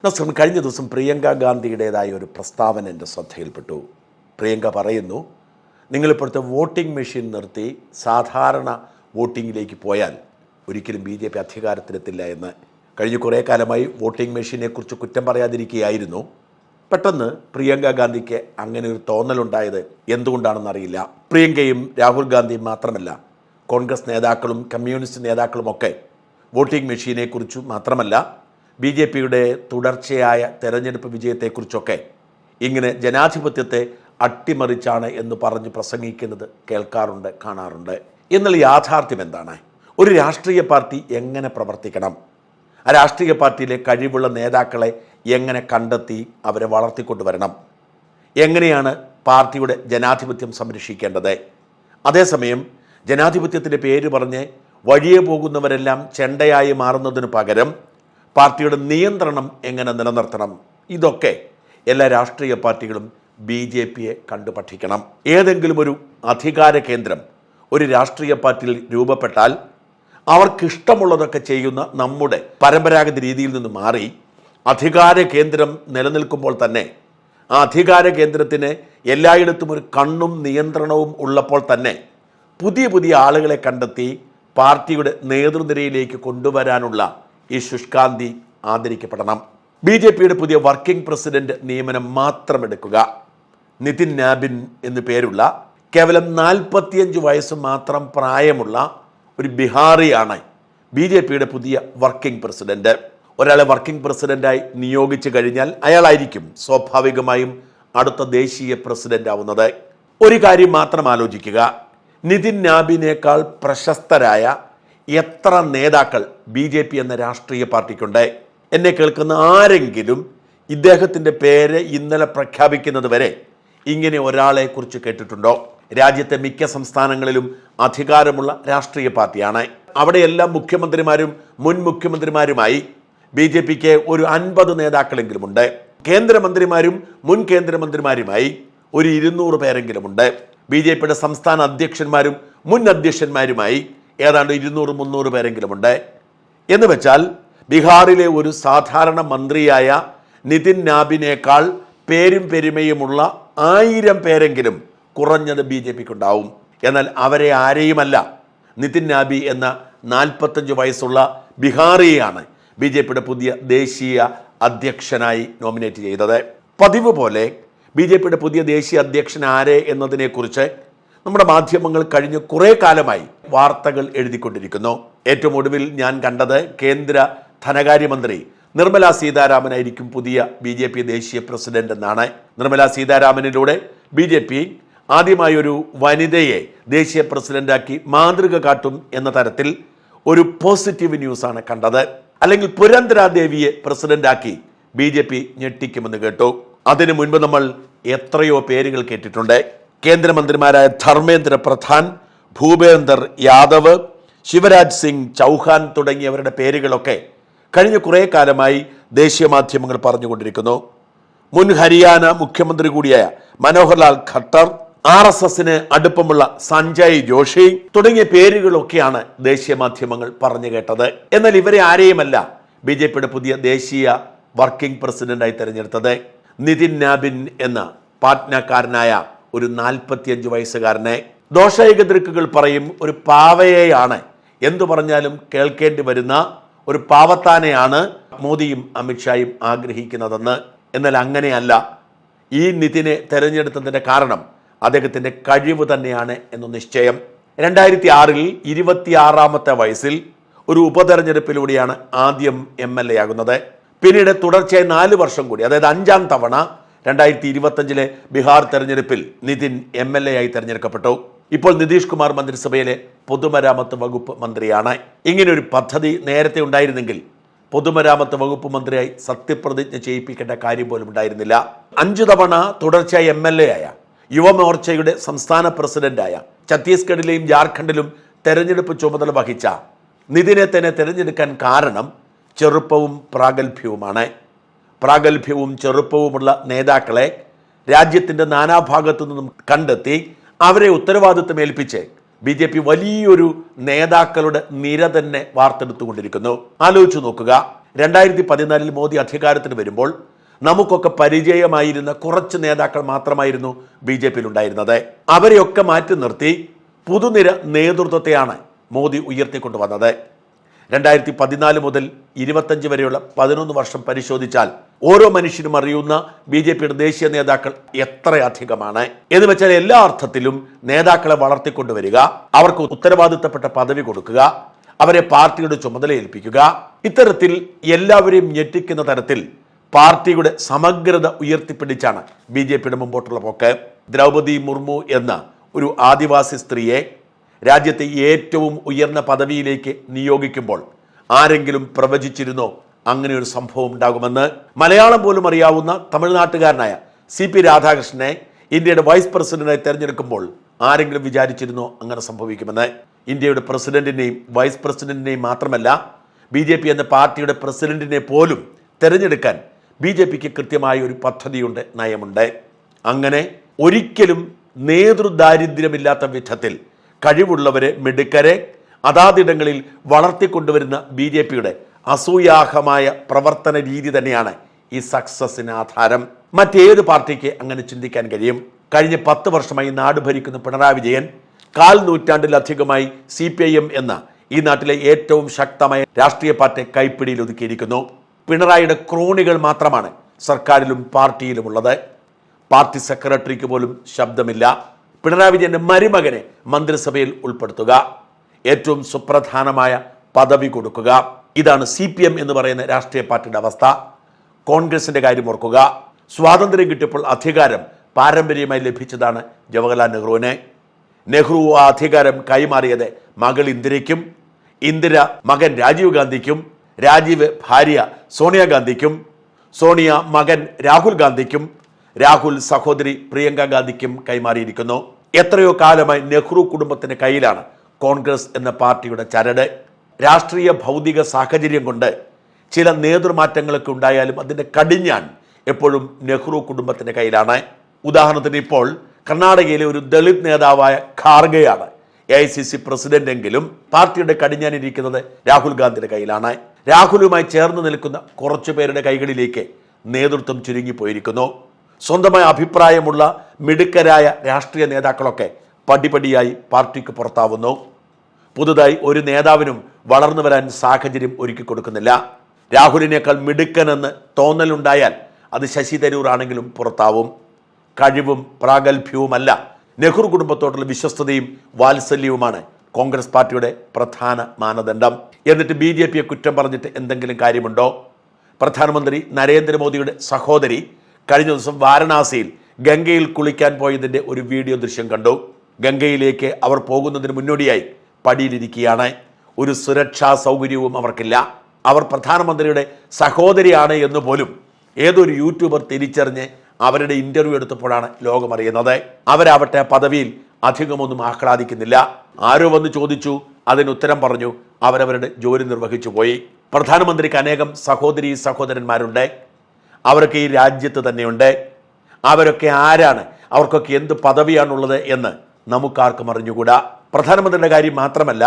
നമസ്കാരം. കഴിഞ്ഞ ദിവസം പ്രിയങ്ക ഗാന്ധിയുടേതായ ഒരു പ്രസ്താവന എൻ്റെ ശ്രദ്ധയിൽപ്പെട്ടു. പ്രിയങ്ക പറയുന്നു, നിങ്ങളിപ്പോഴത്തെ വോട്ടിംഗ് മെഷീൻ നിർത്തി സാധാരണ വോട്ടിങ്ങിലേക്ക് പോയാൽ ഒരിക്കലും BJP അധികാരത്തിലെത്തില്ല എന്ന്. കഴിഞ്ഞ കുറേ കാലമായി വോട്ടിംഗ് മെഷീനെക്കുറിച്ച് കുറ്റം പറയാതിരിക്കുകയായിരുന്നു. പെട്ടെന്ന് പ്രിയങ്ക ഗാന്ധിക്ക് അങ്ങനെ ഒരു തോന്നലുണ്ടായത് എന്തുകൊണ്ടാണെന്നറിയില്ല. പ്രിയങ്കയും രാഹുൽ ഗാന്ധിയും മാത്രമല്ല, കോൺഗ്രസ് നേതാക്കളും കമ്മ്യൂണിസ്റ്റ് നേതാക്കളുമൊക്കെ വോട്ടിംഗ് മെഷീനെക്കുറിച്ച് മാത്രമല്ല BJPയുടെ തുടർച്ചയായ തെരഞ്ഞെടുപ്പ് വിജയത്തെക്കുറിച്ചൊക്കെ ഇങ്ങനെ ജനാധിപത്യത്തെ അട്ടിമറിച്ചാണ് എന്ന് പറഞ്ഞ് പ്രസംഗിക്കുന്നത് കേൾക്കാറുണ്ട്, കാണാറുണ്ട്. എന്നാൽ യാഥാർത്ഥ്യം എന്താണ്? ഒരു രാഷ്ട്രീയ പാർട്ടി എങ്ങനെ പ്രവർത്തിക്കണം? ആ രാഷ്ട്രീയ പാർട്ടിയിലെ കഴിവുള്ള നേതാക്കളെ എങ്ങനെ കണ്ടെത്തി അവരെ വളർത്തിക്കൊണ്ടുവരണം? എങ്ങനെയാണ് പാർട്ടിയുടെ ജനാധിപത്യം സംരക്ഷിക്കേണ്ടത്? അതേസമയം ജനാധിപത്യത്തിൻ്റെ പേര് പറഞ്ഞ് വഴിയെ പോകുന്നവരെല്ലാം ചെണ്ടയായി മാറുന്നതിന് പകരം പാർട്ടിയുടെ നിയന്ത്രണം എങ്ങനെ നിലനിർത്തണം? ഇതൊക്കെ എല്ലാ രാഷ്ട്രീയ പാർട്ടികളും BJPയെ കണ്ടു പഠിക്കണം. ഏതെങ്കിലും ഒരു അധികാര കേന്ദ്രം ഒരു രാഷ്ട്രീയ പാർട്ടിയിൽ രൂപപ്പെട്ടാൽ അവർക്കിഷ്ടമുള്ളതൊക്കെ ചെയ്യുന്ന നമ്മുടെ പരമ്പരാഗത രീതിയിൽ നിന്ന് മാറി അധികാര കേന്ദ്രം നിലനിൽക്കുമ്പോൾ തന്നെ ആ അധികാര കേന്ദ്രത്തിന് എല്ലായിടത്തും ഒരു കണ്ണും നിയന്ത്രണവും ഉള്ളപ്പോൾ തന്നെ പുതിയ പുതിയ ആളുകളെ കണ്ടെത്തി പാർട്ടിയുടെ നേതൃനിരയിലേക്ക് കൊണ്ടുവരാനുള്ള ഈ ശുഷ്കാന്തി ആദരിക്കപ്പെടണം. BJPയുടെ പുതിയ വർക്കിംഗ് പ്രസിഡന്റ് നിയമനം മാത്രം എടുക്കുക. നിതിൻ നാബിൻ എന്നു പേരുള്ള കേവലം 45 വയസ്സ് മാത്രം പ്രായമുള്ള ഒരു ബിഹാറിയാണ് BJPയുടെ പുതിയ വർക്കിംഗ് പ്രസിഡന്റ്. ഒരാളെ വർക്കിംഗ് പ്രസിഡന്റായി നിയോഗിച്ചു കഴിഞ്ഞാൽ അയാളായിരിക്കും സ്വാഭാവികമായും അടുത്ത ദേശീയ പ്രസിഡന്റ് ആവുന്നത്. ഒരു കാര്യം മാത്രം ആലോചിക്കുക, നിതിൻ നാബിനേക്കാൾ പ്രശസ്തരായ എത്ര നേതാക്കൾ BJP എന്ന രാഷ്ട്രീയ പാർട്ടിക്കുണ്ട്? എന്നെ കേൾക്കുന്ന ആരെങ്കിലും ഇദ്ദേഹത്തിൻ്റെ പേര് ഇന്നലെ പ്രഖ്യാപിക്കുന്നത് വരെ ഇങ്ങനെ ഒരാളെ കുറിച്ച് കേട്ടിട്ടുണ്ടോ? രാജ്യത്തെ മിക്ക സംസ്ഥാനങ്ങളിലും അധികാരമുള്ള രാഷ്ട്രീയ പാർട്ടിയാണ്. അവിടെയെല്ലാം മുഖ്യമന്ത്രിമാരും മുൻ മുഖ്യമന്ത്രിമാരുമായി BJPക്ക് ഒരു 50 നേതാക്കളെങ്കിലുമുണ്ട്. കേന്ദ്രമന്ത്രിമാരും മുൻ കേന്ദ്രമന്ത്രിമാരുമായി ഒരു 200 പേരെങ്കിലുമുണ്ട്. BJPയുടെ സംസ്ഥാന അധ്യക്ഷന്മാരും മുൻ അധ്യക്ഷന്മാരുമായി ഏതാണ്ട് 200-300 പേരെങ്കിലുമുണ്ട്. എന്ന് വെച്ചാൽ ബീഹാറിലെ ഒരു സാധാരണ മന്ത്രിയായ നിതിൻ നാബിനേക്കാൾ പേരും പെരുമയുമുള്ള 1000 പേരെങ്കിലും കുറഞ്ഞത് BJPക്കുണ്ടാവും. എന്നാൽ അവരെ ആരെയുമല്ല നിതിൻ നാബി എന്ന 45 വയസ്സുള്ള ബീഹാറിയെയാണ് BJPയുടെ പുതിയ ദേശീയ അധ്യക്ഷനായി നോമിനേറ്റ് ചെയ്തത്. പതിവ് പോലെ BJPയുടെ പുതിയ ദേശീയ അധ്യക്ഷൻ ആരെ എന്നതിനെക്കുറിച്ച് നമ്മുടെ മാധ്യമങ്ങൾ കഴിഞ്ഞ കുറേ കാലമായി വാർത്തകൾ എഴുതിക്കൊണ്ടിരിക്കുന്നു. ഏറ്റവും ഒടുവിൽ ഞാൻ കണ്ടത് കേന്ദ്ര ധനകാര്യമന്ത്രി നിർമ്മല സീതാരാമനായിരിക്കും പുതിയ BJP ദേശീയ പ്രസിഡന്റ് എന്നാണ്. നിർമ്മല സീതാരാമനിലൂടെ BJP ആദ്യമായി ഒരു വനിതയെ ദേശീയ പ്രസിഡന്റാക്കി മാതൃക കാട്ടും എന്ന തരത്തിൽ ഒരു പോസിറ്റീവ് ന്യൂസാണ് കണ്ടത്. അല്ലെങ്കിൽ പുരന്ദരാദേവിയെ പ്രസിഡന്റാക്കി BJP ഞെട്ടിക്കുമെന്ന് കേട്ടു. അതിനു മുൻപ് നമ്മൾ എത്രയോ പേരുകൾ കേട്ടിട്ടുണ്ട്. കേന്ദ്രമന്ത്രിമാരായ ധർമ്മേന്ദ്ര പ്രധാൻ, ഭൂപേന്ദർ യാദവ്, ശിവരാജ് സിംഗ് ചൗഹാൻ തുടങ്ങിയവരുടെ പേരുകളൊക്കെ കഴിഞ്ഞ കുറേ കാലമായി ദേശീയ മാധ്യമങ്ങൾ പറഞ്ഞുകൊണ്ടിരിക്കുന്നു. മുൻ ഹരിയാന മുഖ്യമന്ത്രി കൂടിയായ മനോഹർലാൽ ഖട്ടർ, RSSന് അടുപ്പമുള്ള സഞ്ജയ് ജോഷി തുടങ്ങിയ പേരുകളൊക്കെയാണ് ദേശീയ മാധ്യമങ്ങൾ പറഞ്ഞു കേട്ടത്. എന്നാൽ ഇവരെ ആരെയുമല്ല BJPയുടെ പുതിയ ദേശീയ വർക്കിംഗ് പ്രസിഡന്റായി തെരഞ്ഞെടുത്തത്. നിതിൻ നാബിൻ എന്ന പാറ്റ്നക്കാരനായ ഒരു 45 വയസ്സുകാരനെ. ദോഷൈകദൃക്കുകൾ പറയും ഒരു പാവയെയാണ്, എന്തു പറഞ്ഞാലും കേൾക്കേണ്ടി വരുന്ന ഒരു പാവത്താനെയാണ് മോദിയും അമിത്ഷായും ആഗ്രഹിക്കുന്നതെന്ന്. എന്നാൽ അങ്ങനെയല്ല. ഈ നിതിനെ തെരഞ്ഞെടുത്തതിൻ്റെ കാരണം അദ്ദേഹത്തിൻ്റെ കഴിവ് തന്നെയാണ് എന്ന് നിശ്ചയം. 2006 26ാമത്തെ വയസ്സിൽ ഒരു ഉപതെരഞ്ഞെടുപ്പിലൂടെയാണ് ആദ്യം MLA ആകുന്നത്. പിന്നീട് തുടർച്ചയായി 4 വർഷം കൂടി, അതായത് 5ാം തവണ 2025 ബീഹാർ തെരഞ്ഞെടുപ്പിൽ നിതിൻ MLA ആയി തെരഞ്ഞെടുക്കപ്പെട്ടു. ഇപ്പോൾ നിതീഷ് കുമാർ മന്ത്രിസഭയിലെ പൊതുമരാമത്ത് വകുപ്പ് മന്ത്രിയാണ്. ഇങ്ങനൊരു പദ്ധതി നേരത്തെ ഉണ്ടായിരുന്നെങ്കിൽ പൊതുമരാമത്ത് വകുപ്പ് മന്ത്രിയായി സത്യപ്രതിജ്ഞ ചെയ്യിപ്പിക്കേണ്ട കാര്യം പോലും ഉണ്ടായിരുന്നില്ല. 5 തവണ തുടർച്ചയായി MLA ആയ യുവമോർച്ചയുടെ സംസ്ഥാന പ്രസിഡന്റായ ഛത്തീസ്ഗഡിലെയും ജാർഖണ്ഡിലും തെരഞ്ഞെടുപ്പ് ചുമതല വഹിച്ച നിതിനെ തന്നെ തെരഞ്ഞെടുക്കാൻ കാരണം ചെറുപ്പവും പ്രാഗൽഭ്യവുമാണ്. പ്രാഗൽഭ്യവും ചെറുപ്പവുമുള്ള നേതാക്കളെ രാജ്യത്തിൻ്റെ നാനാഭാഗത്തു നിന്നും കണ്ടെത്തി അവരെ ഉത്തരവാദിത്വം ഏൽപ്പിച്ച് BJP വലിയൊരു നേതാക്കളുടെ നിര തന്നെ വാർത്തെടുത്തുകൊണ്ടിരിക്കുന്നു. ആലോചിച്ചു നോക്കുക, 2014 മോദി അധികാരത്തിന് വരുമ്പോൾ നമുക്കൊക്കെ പരിചയമായിരുന്ന കുറച്ച് നേതാക്കൾ മാത്രമായിരുന്നു BJP-യിൽ ഉണ്ടായിരുന്നത്. അവരെയൊക്കെ മാറ്റി നിർത്തി പുതുനിര നേതൃത്വത്തെയാണ് മോദി ഉയർത്തിക്കൊണ്ടുവന്നത്. 2014 മുതൽ 25 വരെയുള്ള 11 വർഷം പരിശോധിച്ചാൽ ഓരോ മനുഷ്യനും അറിയുന്ന BJP-യുടെ ദേശീയ നേതാക്കൾ എത്രയധികമാണ് എന്ന് വെച്ചാൽ എല്ലാ അർത്ഥത്തിലും നേതാക്കളെ വളർത്തിക്കൊണ്ടുവരിക, അവർക്ക് ഉത്തരവാദിത്തപ്പെട്ട പദവി കൊടുക്കുക, അവരെ പാർട്ടിയുടെ ചുമതല ഏൽപ്പിക്കുക, ഇത്തരത്തിൽ എല്ലാവരെയും ഞെട്ടിക്കുന്ന തരത്തിൽ പാർട്ടിയുടെ സമഗ്രത ഉയർത്തിപ്പിടിച്ചാണ് BJP-യുടെ മുമ്പോട്ടുള്ള പോക്ക്. ദ്രൗപദി മുർമു എന്ന ഒരു ആദിവാസി സ്ത്രീയെ രാജ്യത്തെ ഏറ്റവും ഉയർന്ന പദവിയിലേക്ക് നിയോഗിക്കുമ്പോൾ ആരെങ്കിലും പ്രവചിച്ചിരുന്നോ അങ്ങനെ ഒരു സംഭവം ഉണ്ടാകുമെന്ന്? മലയാളം പോലും അറിയാവുന്ന തമിഴ്നാട്ടുകാരനായ CP രാധാകൃഷ്ണനെ ഇന്ത്യയുടെ വൈസ് പ്രസിഡന്റായി തെരഞ്ഞെടുക്കുമ്പോൾ ആരെങ്കിലും വിചാരിച്ചിരുന്നോ അങ്ങനെ സംഭവിക്കുമെന്ന്? ഇന്ത്യയുടെ പ്രസിഡന്റിനെയും വൈസ് പ്രസിഡന്റിനെയും മാത്രമല്ല BJP എന്ന പാർട്ടിയുടെ പ്രസിഡന്റിനെ പോലും തെരഞ്ഞെടുക്കാൻ BJP-ക്ക് കൃത്യമായ ഒരു പദ്ധതിയുണ്ട്, നയമുണ്ട്. അങ്ങനെ ഒരിക്കലും നേതൃദാരിദ്ര്യമില്ലാത്ത വിധത്തിൽ കഴിവുള്ളവരെ, മിടുക്കരെ അതാതിടങ്ങളിൽ വളർത്തിക്കൊണ്ടുവരുന്ന BJP-യുടെ അസൂയാഹമായ പ്രവർത്തന രീതി തന്നെയാണ് ഈ സക്സസിന് ആധാരം. മറ്റേത് പാർട്ടിക്ക് അങ്ങനെ ചിന്തിക്കാൻ കഴിയും? കഴിഞ്ഞ 10 വർഷമായി നാട് ഭരിക്കുന്ന പിണറായി വിജയൻ 1/4 നൂറ്റാണ്ടിലധികമായി CPIM എന്ന ഈ നാട്ടിലെ ഏറ്റവും ശക്തമായ രാഷ്ട്രീയ പാർട്ടി കൈപ്പിടിയിൽ ഒതുക്കിയിരിക്കുന്നു. പിണറായിയുടെ ക്രോണികൾ മാത്രമാണ് സർക്കാരിലും പാർട്ടിയിലുമുള്ളത്. പാർട്ടി സെക്രട്ടറിക്ക് പോലും ശബ്ദമില്ല. പിണറായി വിജയന്റെ മരുമകനെ മന്ത്രിസഭയിൽ ഉൾപ്പെടുത്തുക, ഏറ്റവും സുപ്രധാനമായ പദവി കൊടുക്കുക, ഇതാണ് CPM എന്ന് പറയുന്ന രാഷ്ട്രീയ പാർട്ടിയുടെ അവസ്ഥ. കോൺഗ്രസിന്റെ കാര്യം ഓർക്കുക. സ്വാതന്ത്ര്യം കിട്ടിയപ്പോൾ അധികാരം പാരമ്പര്യമായി ലഭിച്ചതാണ് ജവഹർലാൽ നെഹ്റുവിനെ. നെഹ്റു ആ അധികാരം കൈമാറിയത് മകൾ ഇന്ദിരയ്ക്കും, ഇന്ദിര മകൻ രാജീവ് ഗാന്ധിക്കും, രാജീവ് ഭാര്യ സോണിയാഗാന്ധിക്കും, സോണിയ മകൻ രാഹുൽ ഗാന്ധിക്കും, രാഹുൽ സഹോദരി പ്രിയങ്ക ഗാന്ധിക്കും കൈമാറിയിരിക്കുന്നു. എത്രയോ കാലമായി നെഹ്റു കുടുംബത്തിന്റെ കയ്യിലാണ് കോൺഗ്രസ് എന്ന പാർട്ടിയുടെ ചരട്. രാഷ്ട്രീയ ഭൗതിക സാഹചര്യം കൊണ്ട് ചില നേതൃമാറ്റങ്ങളൊക്കെ ഉണ്ടായാലും അതിന്റെ കടിഞ്ഞാൺ എപ്പോഴും നെഹ്റു കുടുംബത്തിന്റെ കയ്യിലാണ്. ഉദാഹരണത്തിന് ഇപ്പോൾ കർണാടകയിലെ ഒരു ദളിത് നേതാവായ ഖാർഗെയാണ് AICC പ്രസിഡന്റ് എങ്കിലും പാർട്ടിയുടെ കടിഞ്ഞാനിരിക്കുന്നത് രാഹുൽ ഗാന്ധിയുടെ കയ്യിലാണ്. രാഹുലുമായി ചേർന്ന് നിൽക്കുന്ന കുറച്ചു പേരുടെ കൈകളിലേക്ക് നേതൃത്വം ചുരുങ്ങിപ്പോയിരിക്കുന്നു. സ്വന്തമായ അഭിപ്രായമുള്ള മിടുക്കരായ രാഷ്ട്രീയ നേതാക്കളൊക്കെ പടിപടിയായി പാർട്ടിക്ക് പുറത്താവുന്നു. പുതുതായി ഒരു നേതാവിനും വളർന്നു വരാൻ സാഹചര്യം ഒരുക്കി കൊടുക്കുന്നില്ല. രാഹുലിനേക്കാൾ മിടുക്കനെന്ന് തോന്നലുണ്ടായാൽ അത് ശശി തരൂർ ആണെങ്കിലും പുറത്താവും. കഴിവും പ്രാഗൽഭ്യവുമല്ല, നെഹ്റു കുടുംബത്തോടുള്ള വിശ്വസ്തതയും വാത്സല്യവുമാണ് കോൺഗ്രസ് പാർട്ടിയുടെ പ്രധാന മാനദണ്ഡം. എന്നിട്ട് BJP-യെ കുറ്റം പറഞ്ഞിട്ട് എന്തെങ്കിലും കാര്യമുണ്ടോ? പ്രധാനമന്ത്രി നരേന്ദ്രമോദിയുടെ സഹോദരി കഴിഞ്ഞ ദിവസം വാരണാസിയിൽ ഗംഗയിൽ കുളിക്കാൻ പോയതിൻ്റെ ഒരു വീഡിയോ ദൃശ്യം കണ്ടു. ഗംഗയിലേക്ക് അവർ പോകുന്നതിന് മുന്നോടിയായി പടിയിലിരിക്കുകയാണ്. ഒരു സുരക്ഷാ സൗകര്യവും അവർക്കില്ല. അവർ പ്രധാനമന്ത്രിയുടെ സഹോദരിയാണ് എന്ന് പോലും ഏതൊരു യൂട്യൂബർ തിരിച്ചറിഞ്ഞ് അവരുടെ ഇന്റർവ്യൂ എടുത്തപ്പോഴാണ് ലോകമറിയുന്നത്. അവരാവട്ടെ പദവിയിൽ അധികമൊന്നും ആഹ്ലാദിക്കുന്നില്ല. ആരോ വന്ന് ചോദിച്ചു, അതിന് ഉത്തരം പറഞ്ഞു, അവരവരുടെ ജോലി നിർവഹിച്ചു പോയി. പ്രധാനമന്ത്രിക്ക് അനേകം സഹോദരി സഹോദരന്മാരുണ്ട്. അവരൊക്കെ ഈ രാജ്യത്ത് തന്നെയുണ്ട്. അവരൊക്കെ ആരാണ്, അവർക്കൊക്കെ എന്ത് പദവിയാണുള്ളത് എന്ന് നമുക്കാർക്കും അറിഞ്ഞുകൂടാ. പ്രധാനമന്ത്രിയുടെ കാര്യം മാത്രമല്ല,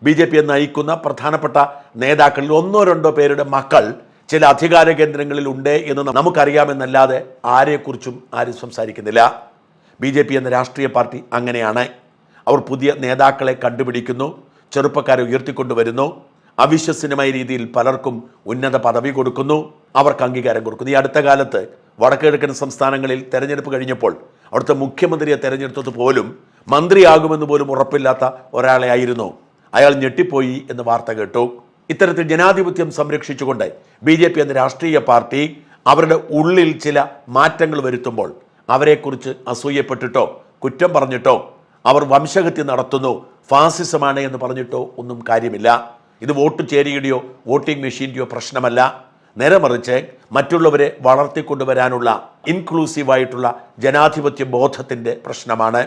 BJP-യെ നയിക്കുന്ന പ്രധാനപ്പെട്ട നേതാക്കളിൽ 1-2 പേരുടെ മക്കൾ ചില അധികാര കേന്ദ്രങ്ങളിൽ ഉണ്ട് എന്ന് നമുക്കറിയാമെന്നല്ലാതെ ആരെക്കുറിച്ചും ആരും സംസാരിക്കുന്നില്ല. BJP എന്ന രാഷ്ട്രീയ പാർട്ടി അങ്ങനെയാണ്. അവർ പുതിയ നേതാക്കളെ കണ്ടുപിടിക്കുന്നു, ചെറുപ്പക്കാരെ ഉയർത്തിക്കൊണ്ടുവരുന്നു, അവിശ്വസനീയമായ രീതിയിൽ പലർക്കും ഉന്നത പദവി കൊടുക്കുന്നു, അവർക്ക് അംഗീകാരം കൊടുക്കുന്നു. ഈ അടുത്ത കാലത്ത് വടക്കുകിഴക്കൻ സംസ്ഥാനങ്ങളിൽ തെരഞ്ഞെടുപ്പ് കഴിഞ്ഞപ്പോൾ അവിടുത്തെ മുഖ്യമന്ത്രിയെ തെരഞ്ഞെടുത്തത് പോലും മന്ത്രിയാകുമെന്ന് പോലും ഉറപ്പില്ലാത്ത ഒരാളെ ആയിരുന്നു. അയാൾ ഞെട്ടിപ്പോയി എന്ന് വാർത്ത കേട്ടു. ഇത്തരത്തിൽ ജനാധിപത്യം സംരക്ഷിച്ചുകൊണ്ട് BJP എന്ന രാഷ്ട്രീയ പാർട്ടി അവരുടെ ഉള്ളിൽ ചില മാറ്റങ്ങൾ വരുത്തുമ്പോൾ അവരെക്കുറിച്ച് അസൂയപ്പെട്ടിട്ടോ കുറ്റം പറഞ്ഞിട്ടോ അവർ വംശഹത്യ നടത്തുന്നു, ഫാസിസമാണ് എന്ന് പറഞ്ഞിട്ടോ ഒന്നും കാര്യമില്ല. ഇത് വോട്ട് ചേരിയുടെയോ വോട്ടിംഗ് മെഷീൻ്റെയോ പ്രശ്നമല്ല. നേരെ മറിച്ച് മറ്റുള്ളവരെ വളർത്തിക്കൊണ്ടുവരാനുള്ള ഇൻക്ലൂസീവായിട്ടുള്ള ജനാധിപത്യ ബോധത്തിൻ്റെ പ്രശ്നമാണ്.